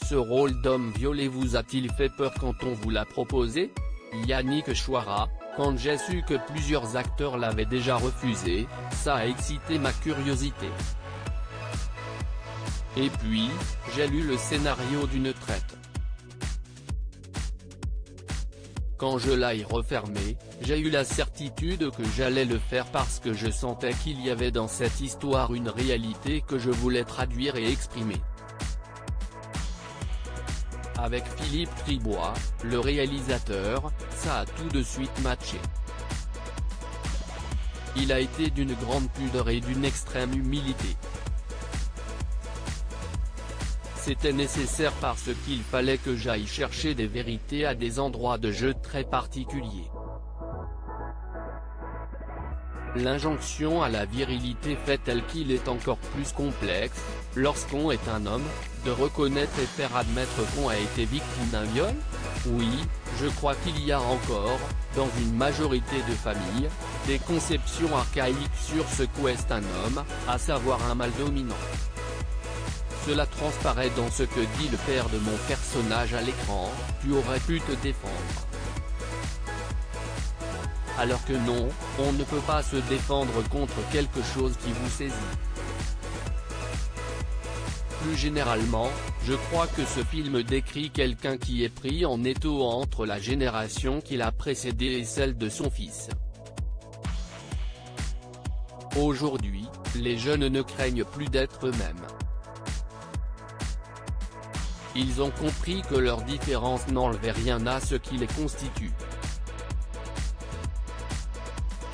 Ce rôle d'homme violé vous a-t-il fait peur quand on vous l'a proposé? Yannick Chouara: quand j'ai su que plusieurs acteurs l'avaient déjà refusé, ça a excité ma curiosité. Et puis, j'ai lu le scénario d'une traite. Quand je l'ai refermé, j'ai eu la certitude que j'allais le faire parce que je sentais qu'il y avait dans cette histoire une réalité que je voulais traduire et exprimer. Avec Philippe Tribois, le réalisateur, ça a tout de suite matché. Il a été d'une grande pudeur et d'une extrême humilité. C'était nécessaire parce qu'il fallait que j'aille chercher des vérités à des endroits de jeu très particuliers. L'injonction à la virilité fait-elle qu'il est encore plus complexe, lorsqu'on est un homme, de reconnaître et faire admettre qu'on a été victime d'un viol? Oui, je crois qu'il y a encore, dans une majorité de familles, des conceptions archaïques sur ce qu'est un homme, à savoir un mâle dominant. Cela transparaît dans ce que dit le père de mon personnage à l'écran: tu aurais pu te défendre. Alors que non, on ne peut pas se défendre contre quelque chose qui vous saisit. Plus généralement, je crois que ce film décrit quelqu'un qui est pris en étau entre la génération qui l'a précédé et celle de son fils. Aujourd'hui, les jeunes ne craignent plus d'être eux-mêmes. Ils ont compris que leur différence n'enlevait rien à ce qui les constitue.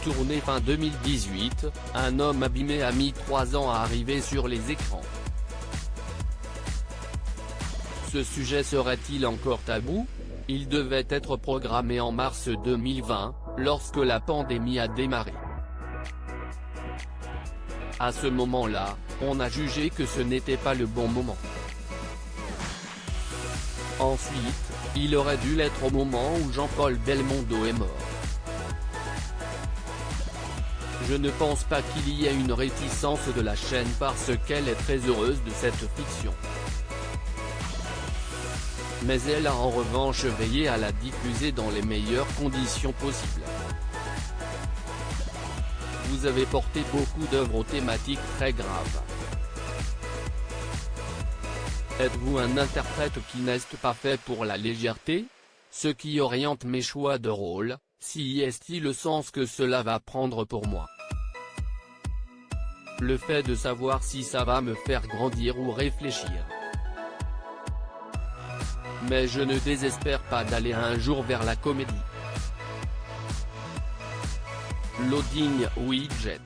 Tourné fin 2018, un homme abîmé a mis 3 ans à arriver sur les écrans. Ce sujet serait-il encore tabou? Il devait être programmé en mars 2020, lorsque la pandémie a démarré. À ce moment-là, on a jugé que ce n'était pas le bon moment. Ensuite, il aurait dû l'être au moment où Jean-Paul Belmondo est mort. Je ne pense pas qu'il y ait une réticence de la chaîne parce qu'elle est très heureuse de cette fiction. Mais elle a en revanche veillé à la diffuser dans les meilleures conditions possibles. Vous avez porté beaucoup d'œuvres aux thématiques très graves. Êtes-vous un interprète qui n'est pas fait pour la légèreté? Ce qui oriente mes choix de rôle, si est-il le sens que cela va prendre pour moi? Le fait de savoir si ça va me faire grandir ou réfléchir. Mais je ne désespère pas d'aller un jour vers la comédie. Loading widget.